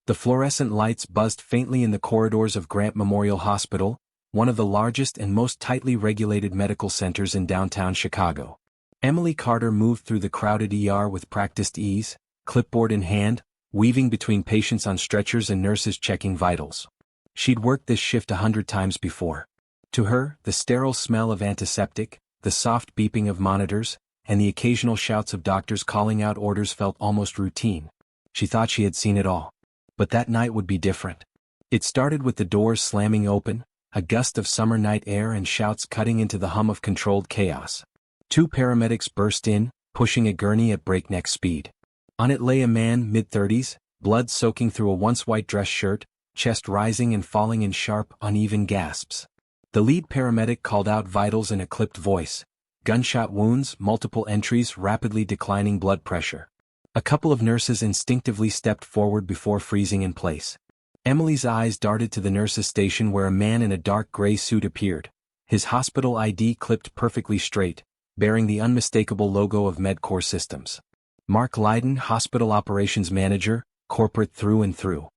The fluorescent lights buzzed faintly in the corridors of Grant Memorial Hospital, one of the largest and most tightly regulated medical centers in downtown Chicago. Emily Carter moved through the crowded ER with practiced ease, clipboard in hand, weaving between patients on stretchers and nurses checking vitals. She'd worked this shift 100 times before. To her, the sterile smell of antiseptic, the soft beeping of monitors, and the occasional shouts of doctors calling out orders felt almost routine. She thought she had seen it all. But that night would be different. It started with the doors slamming open, a gust of summer night air and shouts cutting into the hum of controlled chaos. 2 paramedics burst in, pushing a gurney at breakneck speed. On it lay a man mid-30s, blood soaking through a once-white dress shirt, chest rising and falling in sharp, uneven gasps. The lead paramedic called out vitals in a clipped voice. Gunshot wounds, multiple entries, rapidly declining blood pressure. A couple of nurses instinctively stepped forward before freezing in place. Emily's eyes darted to the nurse's station where a man in a dark gray suit appeared, his hospital ID clipped perfectly straight, bearing the unmistakable logo of MedCore Systems. Mark Lydon, Hospital Operations Manager, corporate through and through.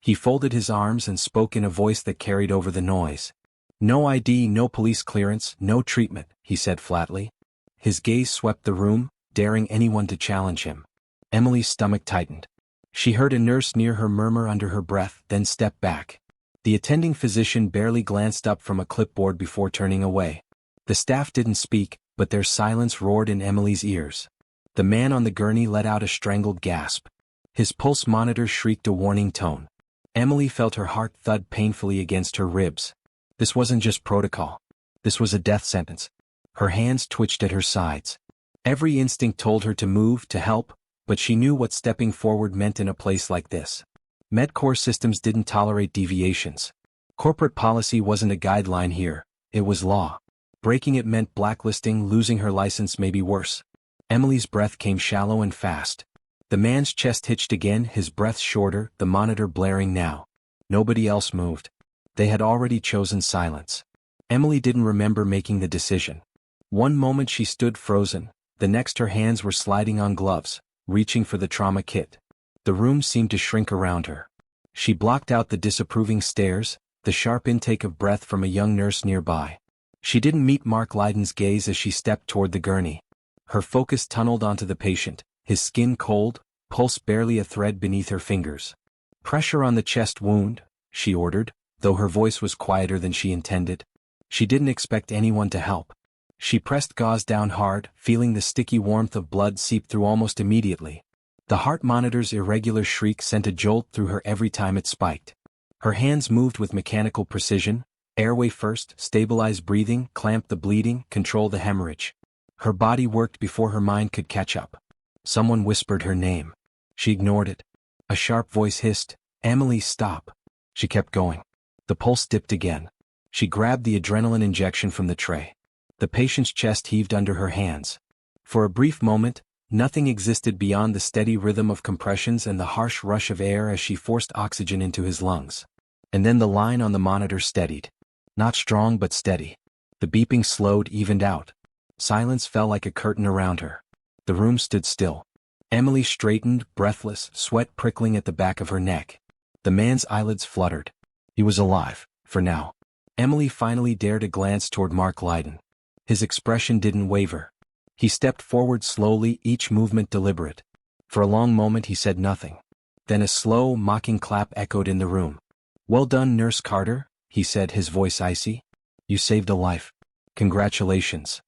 He folded his arms and spoke in a voice that carried over the noise. "No ID, no police clearance, no treatment," he said flatly. His gaze swept the room, daring anyone to challenge him. Emily's stomach tightened. She heard a nurse near her murmur under her breath, then stepped back. The attending physician barely glanced up from a clipboard before turning away. The staff didn't speak, but their silence roared in Emily's ears. The man on the gurney let out a strangled gasp. His pulse monitor shrieked a warning tone. Emily felt her heart thud painfully against her ribs. This wasn't just protocol. This was a death sentence. Her hands twitched at her sides. Every instinct told her to move, to help, but she knew what stepping forward meant in a place like this. MedCore Systems didn't tolerate deviations. Corporate policy wasn't a guideline here, it was law. Breaking it meant blacklisting, losing her license, maybe worse. Emily's breath came shallow and fast. The man's chest hitched again, his breath shorter, the monitor blaring now. Nobody else moved. They had already chosen silence. Emily didn't remember making the decision. One moment she stood frozen, the next her hands were sliding on gloves, reaching for the trauma kit. The room seemed to shrink around her. She blocked out the disapproving stares, the sharp intake of breath from a young nurse nearby. She didn't meet Mark Lydon's gaze as she stepped toward the gurney. Her focus tunneled onto the patient, his skin cold, pulse barely a thread beneath her fingers. "Pressure on the chest wound," she ordered, though her voice was quieter than she intended. She didn't expect anyone to help. She pressed gauze down hard, feeling the sticky warmth of blood seep through almost immediately. The heart monitor's irregular shriek sent a jolt through her every time it spiked. Her hands moved with mechanical precision, airway first, stabilize breathing, clamp the bleeding, control the hemorrhage. Her body worked before her mind could catch up. Someone whispered her name. She ignored it. A sharp voice hissed, "Emily, stop." She kept going. The pulse dipped again. She grabbed the adrenaline injection from the tray. The patient's chest heaved under her hands. For a brief moment, nothing existed beyond the steady rhythm of compressions and the harsh rush of air as she forced oxygen into his lungs. And then the line on the monitor steadied. Not strong but steady. The beeping slowed, evened out. Silence fell like a curtain around her. The room stood still. Emily straightened, breathless, sweat prickling at the back of her neck. The man's eyelids fluttered. He was alive, for now. Emily finally dared a glance toward Mark Lydon. His expression didn't waver. He stepped forward slowly, each movement deliberate. For a long moment he said nothing. Then a slow, mocking clap echoed in the room. "Well done, Nurse Carter," he said, his voice icy. "You saved a life. Congratulations."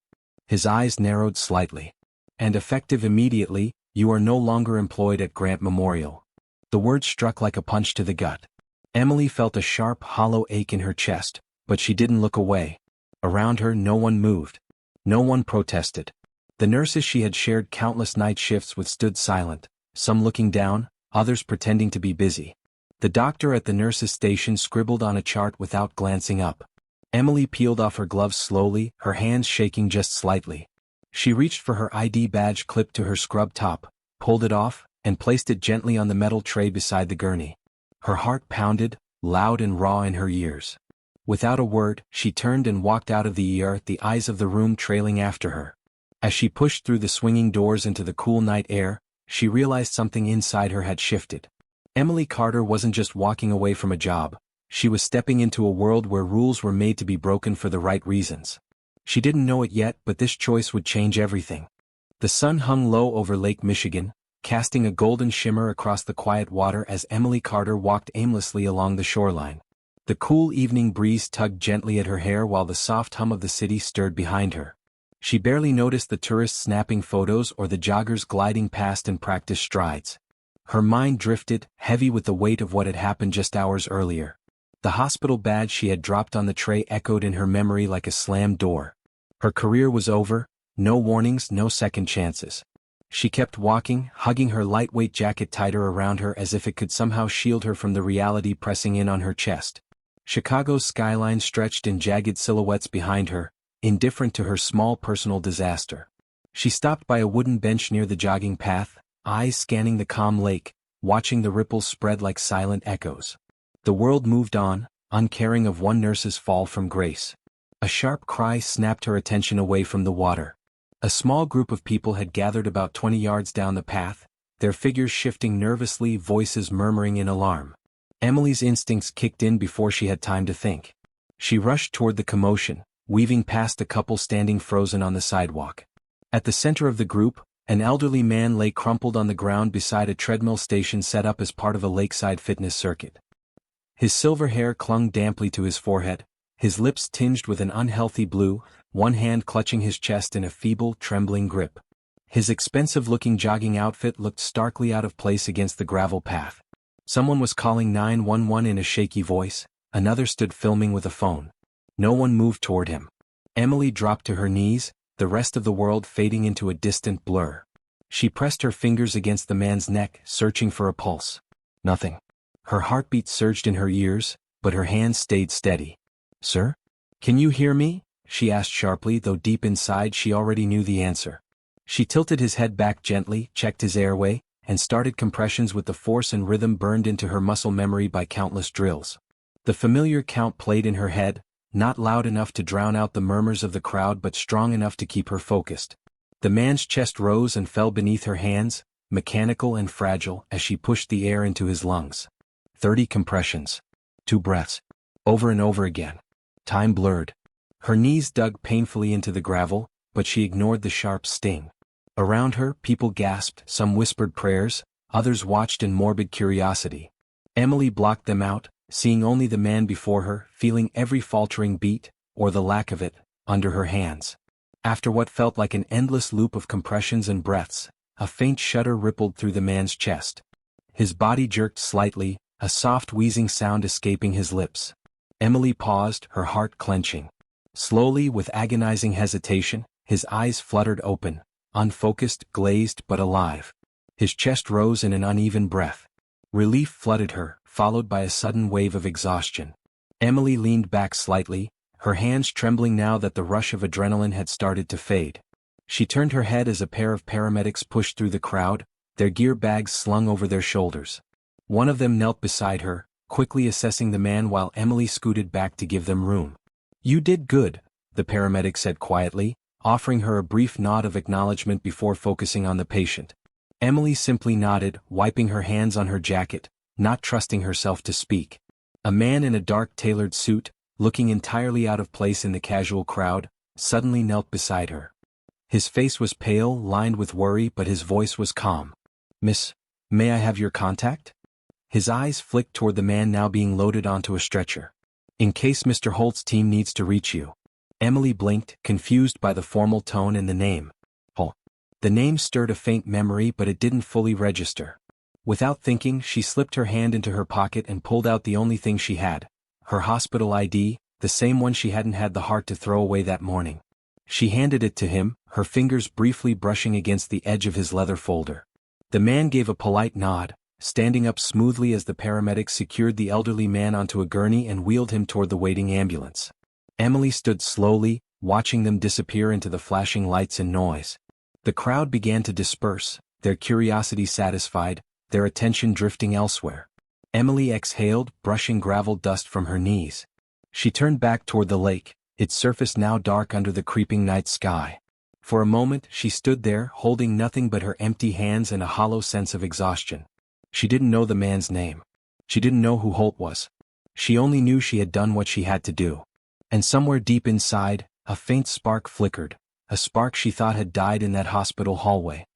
His eyes narrowed slightly. "And effective immediately, you are no longer employed at Grant Memorial." The word struck like a punch to the gut. Emily felt a sharp, hollow ache in her chest, but she didn't look away. Around her no one moved. No one protested. The nurses she had shared countless night shifts with stood silent, some looking down, others pretending to be busy. The doctor at the nurses' station scribbled on a chart without glancing up. Emily peeled off her gloves slowly, her hands shaking just slightly. She reached for her ID badge clipped to her scrub top, pulled it off, and placed it gently on the metal tray beside the gurney. Her heart pounded, loud and raw in her ears. Without a word, she turned and walked out of the ER, the eyes of the room trailing after her. As she pushed through the swinging doors into the cool night air, she realized something inside her had shifted. Emily Carter wasn't just walking away from a job, she was stepping into a world where rules were made to be broken for the right reasons. She didn't know it yet, but this choice would change everything. The sun hung low over Lake Michigan, casting a golden shimmer across the quiet water as Emily Carter walked aimlessly along the shoreline. The cool evening breeze tugged gently at her hair while the soft hum of the city stirred behind her. She barely noticed the tourists snapping photos or the joggers gliding past in practiced strides. Her mind drifted, heavy with the weight of what had happened just hours earlier. The hospital badge she had dropped on the tray echoed in her memory like a slammed door. Her career was over, no warnings, no second chances. She kept walking, hugging her lightweight jacket tighter around her as if it could somehow shield her from the reality pressing in on her chest. Chicago's skyline stretched in jagged silhouettes behind her, indifferent to her small personal disaster. She stopped by a wooden bench near the jogging path, eyes scanning the calm lake, watching the ripples spread like silent echoes. The world moved on, uncaring of one nurse's fall from grace. A sharp cry snapped her attention away from the water. A small group of people had gathered about 20 yards down the path, their figures shifting nervously, voices murmuring in alarm. Emily's instincts kicked in before she had time to think. She rushed toward the commotion, weaving past a couple standing frozen on the sidewalk. At the center of the group, an elderly man lay crumpled on the ground beside a treadmill station set up as part of a lakeside fitness circuit. His silver hair clung damply to his forehead, his lips tinged with an unhealthy blue, one hand clutching his chest in a feeble, trembling grip. His expensive-looking jogging outfit looked starkly out of place against the gravel path. Someone was calling 911 in a shaky voice, another stood filming with a phone. No one moved toward him. Emily dropped to her knees, the rest of the world fading into a distant blur. She pressed her fingers against the man's neck, searching for a pulse. Nothing. Her heartbeat surged in her ears, but her hands stayed steady. "Sir? Can you hear me?" she asked sharply, though deep inside she already knew the answer. She tilted his head back gently, checked his airway, and started compressions with the force and rhythm burned into her muscle memory by countless drills. The familiar count played in her head, not loud enough to drown out the murmurs of the crowd but strong enough to keep her focused. The man's chest rose and fell beneath her hands, mechanical and fragile as she pushed the air into his lungs. 30 compressions. 2 breaths. Over and over again. Time blurred. Her knees dug painfully into the gravel, but she ignored the sharp sting. Around her, people gasped, some whispered prayers, others watched in morbid curiosity. Emily blocked them out, seeing only the man before her, feeling every faltering beat, or the lack of it, under her hands. After what felt like an endless loop of compressions and breaths, a faint shudder rippled through the man's chest. His body jerked slightly, a soft wheezing sound escaping his lips. Emily paused, her heart clenching. Slowly, with agonizing hesitation, his eyes fluttered open, unfocused, glazed but alive. His chest rose in an uneven breath. Relief flooded her, followed by a sudden wave of exhaustion. Emily leaned back slightly, her hands trembling now that the rush of adrenaline had started to fade. She turned her head as a pair of paramedics pushed through the crowd, their gear bags slung over their shoulders. One of them knelt beside her, quickly assessing the man while Emily scooted back to give them room. "You did good," the paramedic said quietly, offering her a brief nod of acknowledgement before focusing on the patient. Emily simply nodded, wiping her hands on her jacket, not trusting herself to speak. A man in a dark tailored suit, looking entirely out of place in the casual crowd, suddenly knelt beside her. His face was pale, lined with worry, but his voice was calm. "Miss, may I have your contact?" His eyes flicked toward the man now being loaded onto a stretcher. "In case Mr. Holt's team needs to reach you." Emily blinked, confused by the formal tone and the name. "Holt." The name stirred a faint memory, but it didn't fully register. Without thinking, she slipped her hand into her pocket and pulled out the only thing she had, her hospital ID, the same one she hadn't had the heart to throw away that morning. She handed it to him, her fingers briefly brushing against the edge of his leather folder. The man gave a polite nod, standing up smoothly as the paramedics secured the elderly man onto a gurney and wheeled him toward the waiting ambulance. Emily stood slowly, watching them disappear into the flashing lights and noise. The crowd began to disperse, their curiosity satisfied, their attention drifting elsewhere. Emily exhaled, brushing gravel dust from her knees. She turned back toward the lake, its surface now dark under the creeping night sky. For a moment she stood there, holding nothing but her empty hands and a hollow sense of exhaustion. She didn't know the man's name. She didn't know who Holt was. She only knew she had done what she had to do. And somewhere deep inside, a faint spark flickered, a spark she thought had died in that hospital hallway.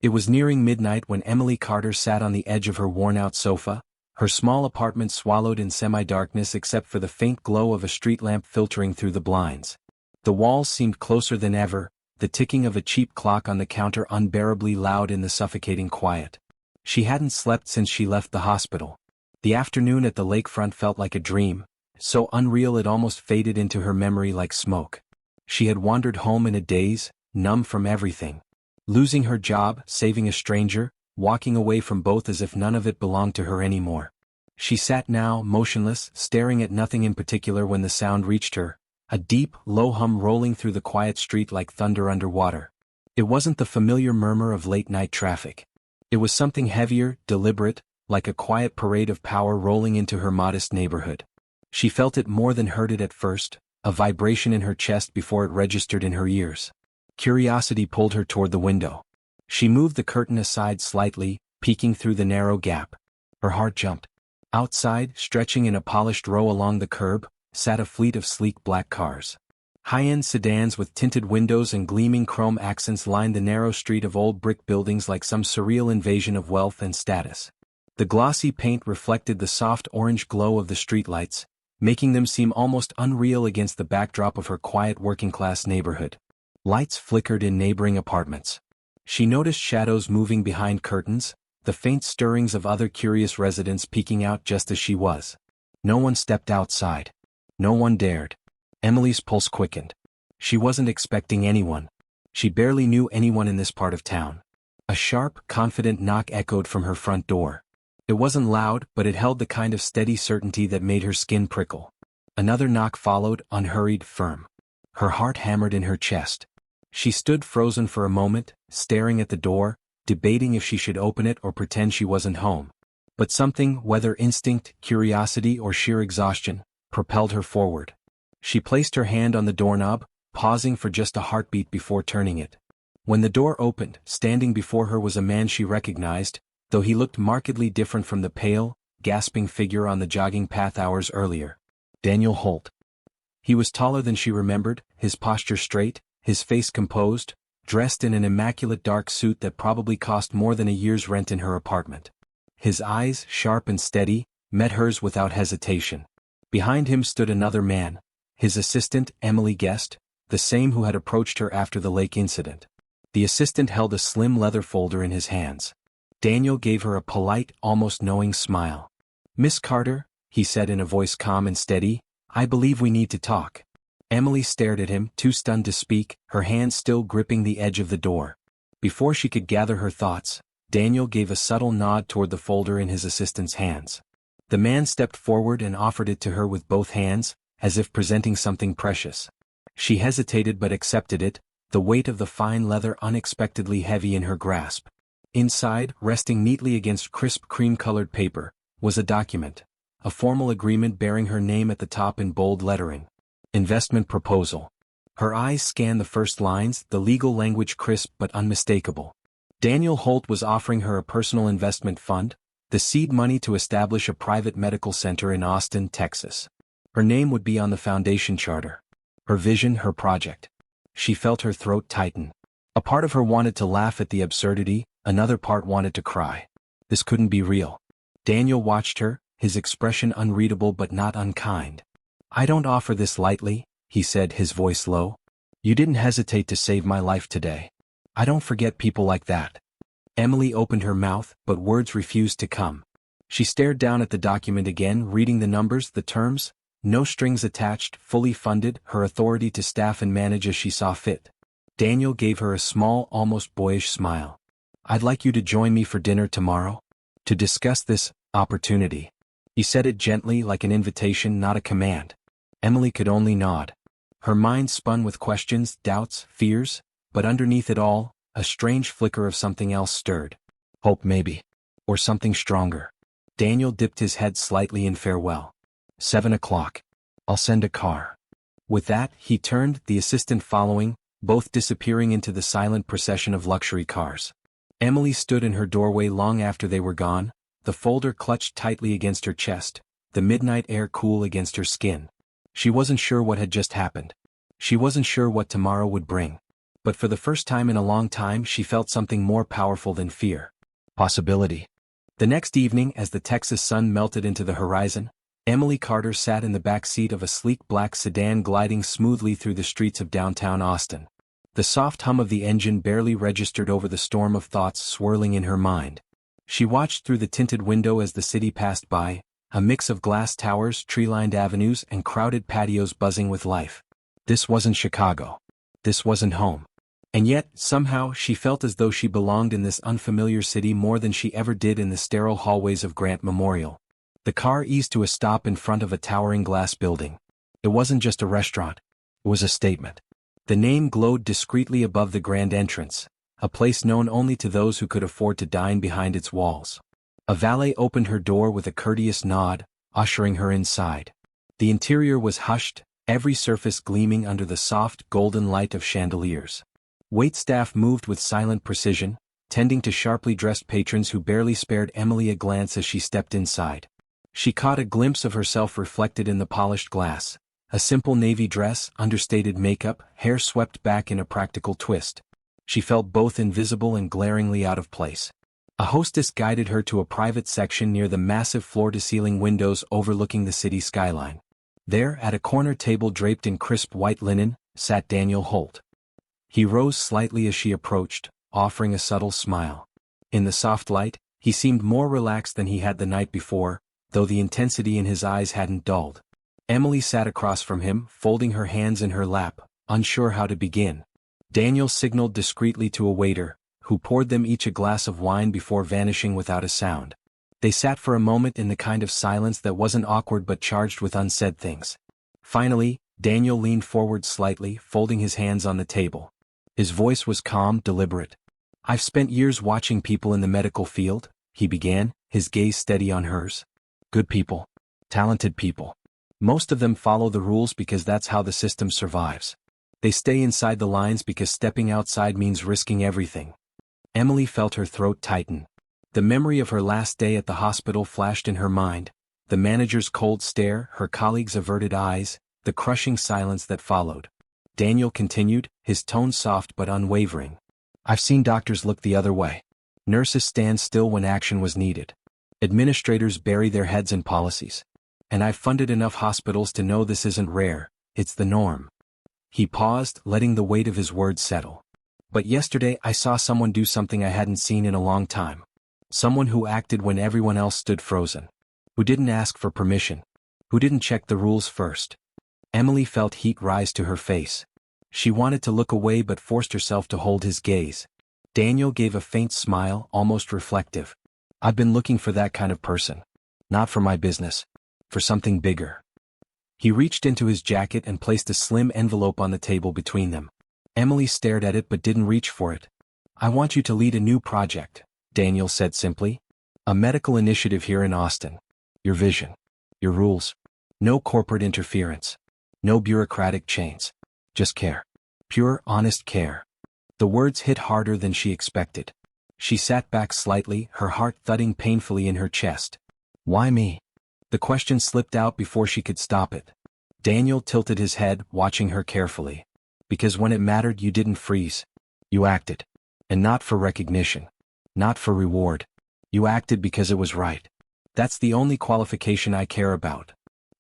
It was nearing midnight when Emily Carter sat on the edge of her worn-out sofa, her small apartment swallowed in semi-darkness except for the faint glow of a street lamp filtering through the blinds. The walls seemed closer than ever, the ticking of a cheap clock on the counter unbearably loud in the suffocating quiet. She hadn't slept since she left the hospital. The afternoon at the lakefront felt like a dream, so unreal it almost faded into her memory like smoke. She had wandered home in a daze, numb from everything. Losing her job, saving a stranger, walking away from both as if none of it belonged to her anymore. She sat now, motionless, staring at nothing in particular when the sound reached her, a deep, low hum rolling through the quiet street like thunder underwater. It wasn't the familiar murmur of late-night traffic. It was something heavier, deliberate, like a quiet parade of power rolling into her modest neighborhood. She felt it more than heard it at first, a vibration in her chest before it registered in her ears. Curiosity pulled her toward the window. She moved the curtain aside slightly, peeking through the narrow gap. Her heart jumped. Outside, stretching in a polished row along the curb, sat a fleet of sleek black cars. High-end sedans with tinted windows and gleaming chrome accents lined the narrow street of old brick buildings like some surreal invasion of wealth and status. The glossy paint reflected the soft orange glow of the streetlights, making them seem almost unreal against the backdrop of her quiet working-class neighborhood. Lights flickered in neighboring apartments. She noticed shadows moving behind curtains, the faint stirrings of other curious residents peeking out just as she was. No one stepped outside. No one dared. Emily's pulse quickened. She wasn't expecting anyone. She barely knew anyone in this part of town. A sharp, confident knock echoed from her front door. It wasn't loud, but it held the kind of steady certainty that made her skin prickle. Another knock followed, unhurried, firm. Her heart hammered in her chest. She stood frozen for a moment, staring at the door, debating if she should open it or pretend she wasn't home. But something, whether instinct, curiosity, or sheer exhaustion, propelled her forward. She placed her hand on the doorknob, pausing for just a heartbeat before turning it. When the door opened, standing before her was a man she recognized, though he looked markedly different from the pale, gasping figure on the jogging path hours earlier. Daniel Holt. He was taller than she remembered, his posture straight, his face composed, dressed in an immaculate dark suit that probably cost more than a year's rent in her apartment. His eyes, sharp and steady, met hers without hesitation. Behind him stood another man, his assistant, Emily guessed, the same who had approached her after the lake incident. The assistant held a slim leather folder in his hands. Daniel gave her a polite, almost knowing smile. "Miss Carter," he said in a voice calm and steady, "I believe we need to talk." Emily stared at him, too stunned to speak, her hand still gripping the edge of the door. Before she could gather her thoughts, Daniel gave a subtle nod toward the folder in his assistant's hands. The man stepped forward and offered it to her with both hands, as if presenting something precious. She hesitated but accepted it, the weight of the fine leather unexpectedly heavy in her grasp. Inside, resting neatly against crisp cream-colored paper, was a document, a formal agreement bearing her name at the top in bold lettering. Investment proposal. Her eyes scanned the first lines, the legal language crisp but unmistakable. Daniel Holt was offering her a personal investment fund, the seed money to establish a private medical center in Austin, Texas. Her name would be on the foundation charter. Her vision, her project. She felt her throat tighten. A part of her wanted to laugh at the absurdity, another part wanted to cry. This couldn't be real. Daniel watched her, his expression unreadable but not unkind. "I don't offer this lightly," he said, his voice low. "You didn't hesitate to save my life today. I don't forget people like that." Emily opened her mouth, but words refused to come. She stared down at the document again, reading the numbers, the terms, no strings attached, fully funded, her authority to staff and manage as she saw fit. Daniel gave her a small, almost boyish smile. "I'd like you to join me for dinner tomorrow, to discuss this opportunity." He said it gently, like an invitation, not a command. Emily could only nod. Her mind spun with questions, doubts, fears, but underneath it all, a strange flicker of something else stirred. Hope maybe. Or something stronger. Daniel dipped his head slightly in farewell. 7 o'clock. I'll send a car. With that, he turned, the assistant following, both disappearing into the silent procession of luxury cars. Emily stood in her doorway long after they were gone, the folder clutched tightly against her chest, the midnight air cool against her skin. She wasn't sure what had just happened. She wasn't sure what tomorrow would bring. But for the first time in a long time she felt something more powerful than fear. Possibility. The next evening, as the Texas sun melted into the horizon, Emily Carter sat in the back seat of a sleek black sedan gliding smoothly through the streets of downtown Austin. The soft hum of the engine barely registered over the storm of thoughts swirling in her mind. She watched through the tinted window as the city passed by, a mix of glass towers, tree-lined avenues, and crowded patios buzzing with life. This wasn't Chicago. This wasn't home. And yet, somehow, she felt as though she belonged in this unfamiliar city more than she ever did in the sterile hallways of Grant Memorial. The car eased to a stop in front of a towering glass building. It wasn't just a restaurant. It was a statement. The name glowed discreetly above the grand entrance, a place known only to those who could afford to dine behind its walls. A valet opened her door with a courteous nod, ushering her inside. The interior was hushed, every surface gleaming under the soft, golden light of chandeliers. Waitstaff moved with silent precision, tending to sharply dressed patrons who barely spared Emily a glance as she stepped inside. She caught a glimpse of herself reflected in the polished glass, a simple navy dress, understated makeup, hair swept back in a practical twist. She felt both invisible and glaringly out of place. A hostess guided her to a private section near the massive floor-to-ceiling windows overlooking the city skyline. There, at a corner table draped in crisp white linen, sat Daniel Holt. He rose slightly as she approached, offering a subtle smile. In the soft light, he seemed more relaxed than he had the night before, though the intensity in his eyes hadn't dulled. Emily sat across from him, folding her hands in her lap, unsure how to begin. Daniel signaled discreetly to a waiter, who poured them each a glass of wine before vanishing without a sound. They sat for a moment in the kind of silence that wasn't awkward but charged with unsaid things. Finally, Daniel leaned forward slightly, folding his hands on the table. His voice was calm, deliberate. "I've spent years watching people in the medical field," he began, his gaze steady on hers. "Good people. Talented people. Most of them follow the rules because that's how the system survives. They stay inside the lines because stepping outside means risking everything." Emily felt her throat tighten. The memory of her last day at the hospital flashed in her mind, the manager's cold stare, her colleagues' averted eyes, the crushing silence that followed. Daniel continued, his tone soft but unwavering. "I've seen doctors look the other way. Nurses stand still when action was needed. Administrators bury their heads in policies. And I've funded enough hospitals to know this isn't rare, it's the norm." He paused, letting the weight of his words settle. "But yesterday I saw someone do something I hadn't seen in a long time. Someone who acted when everyone else stood frozen. Who didn't ask for permission. Who didn't check the rules first." Emily felt heat rise to her face. She wanted to look away but forced herself to hold his gaze. Daniel gave a faint smile, almost reflective. "I've been looking for that kind of person. Not for my business. For something bigger." He reached into his jacket and placed a slim envelope on the table between them. Emily stared at it but didn't reach for it. "I want you to lead a new project," Daniel said simply. "A medical initiative here in Austin. Your vision. Your rules. No corporate interference. No bureaucratic chains. Just care. Pure, honest care." The words hit harder than she expected. She sat back slightly, her heart thudding painfully in her chest. "Why me?" The question slipped out before she could stop it. Daniel tilted his head, watching her carefully. "Because when it mattered you didn't freeze. You acted. And not for recognition. Not for reward. You acted because it was right. That's the only qualification I care about."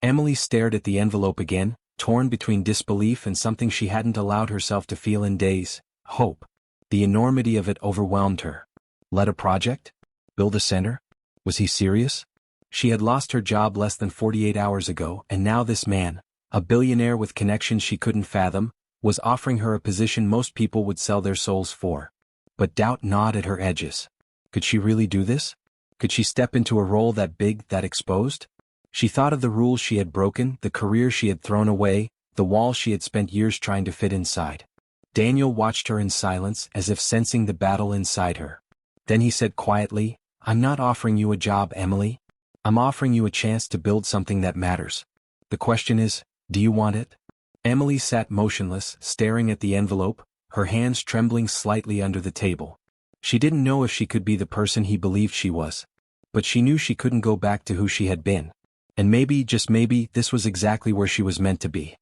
Emily stared at the envelope again, torn between disbelief and something she hadn't allowed herself to feel in days, hope. The enormity of it overwhelmed her. Lead a project? Build a center? Was he serious? She had lost her job less than 48 hours ago, and now this man, a billionaire with connections she couldn't fathom, was offering her a position most people would sell their souls for. But doubt gnawed at her edges. Could she really do this? Could she step into a role that big, that exposed? She thought of the rules she had broken, the career she had thrown away, the walls she had spent years trying to fit inside. Daniel watched her in silence, as if sensing the battle inside her. Then he said quietly, "I'm not offering you a job, Emily. I'm offering you a chance to build something that matters. The question is, do you want it?" Emily sat motionless, staring at the envelope, her hands trembling slightly under the table. She didn't know if she could be the person he believed she was. But she knew she couldn't go back to who she had been. And maybe, just maybe, this was exactly where she was meant to be.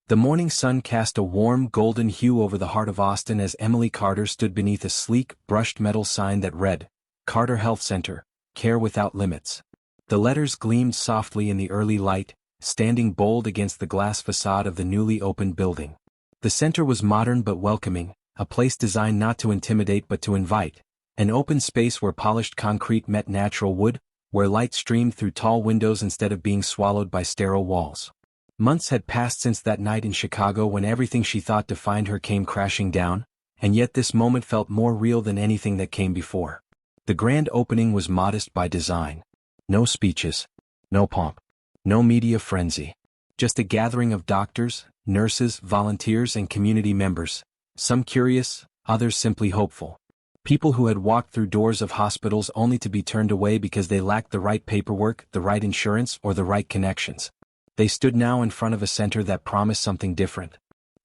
The morning sun cast a warm golden hue over the heart of Austin as Emily Carter stood beneath a sleek, brushed metal sign that read, Carter Health Center, Care Without Limits. The letters gleamed softly in the early light, standing bold against the glass facade of the newly opened building. The center was modern but welcoming, a place designed not to intimidate but to invite, an open space where polished concrete met natural wood, where light streamed through tall windows instead of being swallowed by sterile walls. Months had passed since that night in Chicago when everything she thought defined her came crashing down, and yet this moment felt more real than anything that came before. The grand opening was modest by design. No speeches, no pomp, no media frenzy. Just a gathering of doctors, nurses, volunteers, and community members, some curious, others simply hopeful. People who had walked through doors of hospitals only to be turned away because they lacked the right paperwork, the right insurance, or the right connections. They stood now in front of a center that promised something different.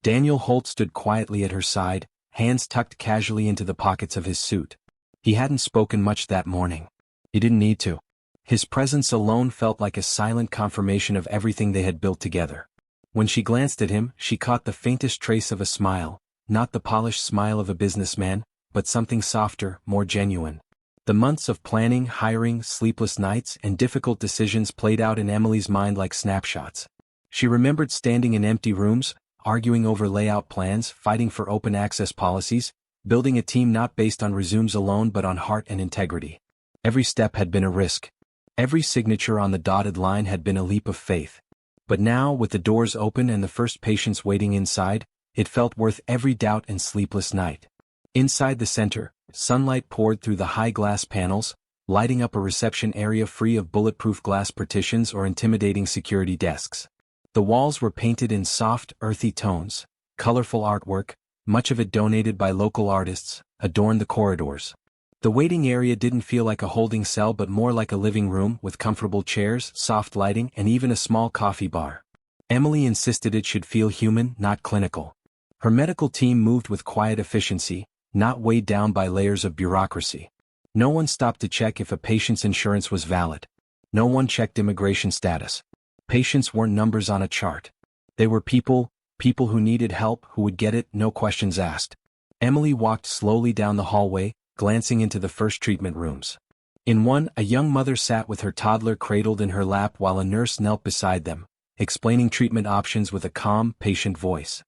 Daniel Holt stood quietly at her side, hands tucked casually into the pockets of his suit. He hadn't spoken much that morning. He didn't need to. His presence alone felt like a silent confirmation of everything they had built together. When she glanced at him, she caught the faintest trace of a smile, not the polished smile of a businessman, but something softer, more genuine. The months of planning, hiring, sleepless nights, and difficult decisions played out in Emily's mind like snapshots. She remembered standing in empty rooms, arguing over layout plans, fighting for open access policies, building a team not based on resumes alone but on heart and integrity. Every step had been a risk. Every signature on the dotted line had been a leap of faith. But now, with the doors open and the first patients waiting inside, it felt worth every doubt and sleepless night. Inside the center, sunlight poured through the high glass panels, lighting up a reception area free of bulletproof glass partitions or intimidating security desks. The walls were painted in soft, earthy tones. Colorful artwork, much of it donated by local artists, adorned the corridors. The waiting area didn't feel like a holding cell but more like a living room with comfortable chairs, soft lighting, and even a small coffee bar. Emily insisted it should feel human, not clinical. Her medical team moved with quiet efficiency, not weighed down by layers of bureaucracy. No one stopped to check if a patient's insurance was valid. No one checked immigration status. Patients weren't numbers on a chart. They were people who needed help, who would get it, no questions asked. Emily walked slowly down the hallway, glancing into the first treatment rooms. In one, a young mother sat with her toddler cradled in her lap while a nurse knelt beside them, explaining treatment options with a calm, patient voice.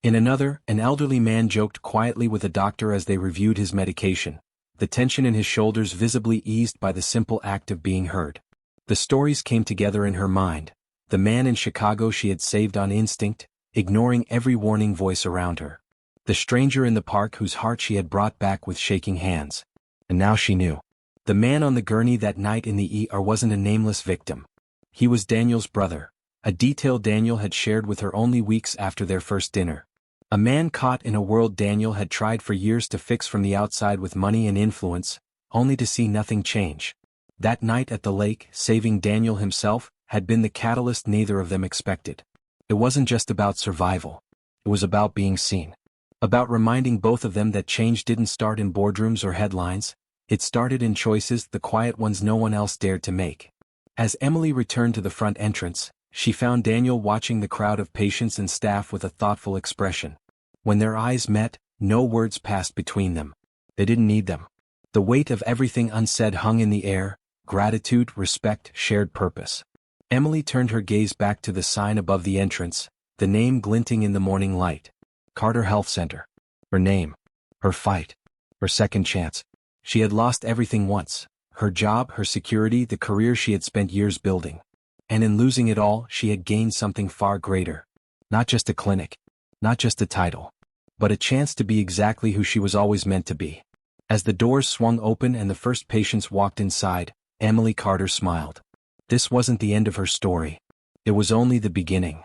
In another, an elderly man joked quietly with a doctor as they reviewed his medication, the tension in his shoulders visibly eased by the simple act of being heard. The stories came together in her mind. The man in Chicago she had saved on instinct, ignoring every warning voice around her. The stranger in the park whose heart she had brought back with shaking hands. And now she knew. The man on the gurney that night in the ER wasn't a nameless victim. He was Daniel's brother, a detail Daniel had shared with her only weeks after their first dinner. A man caught in a world Daniel had tried for years to fix from the outside with money and influence, only to see nothing change. That night at the lake, saving Daniel himself, had been the catalyst neither of them expected. It wasn't just about survival. It was about being seen. About reminding both of them that change didn't start in boardrooms or headlines, it started in choices, the quiet ones no one else dared to make. As Emily returned to the front entrance, she found Daniel watching the crowd of patients and staff with a thoughtful expression. When their eyes met, no words passed between them. They didn't need them. The weight of everything unsaid hung in the air, gratitude, respect, shared purpose. Emily turned her gaze back to the sign above the entrance, the name glinting in the morning light. Carter Health Center. Her name. Her fight. Her second chance. She had lost everything once. Her job, her security, the career she had spent years building. And in losing it all, she had gained something far greater. Not just a clinic. Not just a title. But a chance to be exactly who she was always meant to be. As the doors swung open and the first patients walked inside, Emily Carter smiled. This wasn't the end of her story. It was only the beginning.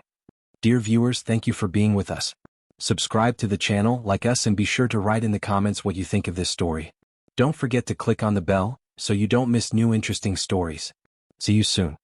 Dear viewers, thank you for being with us. Subscribe to the channel, like us, and be sure to write in the comments what you think of this story. Don't forget to click on the bell, so you don't miss new interesting stories. See you soon.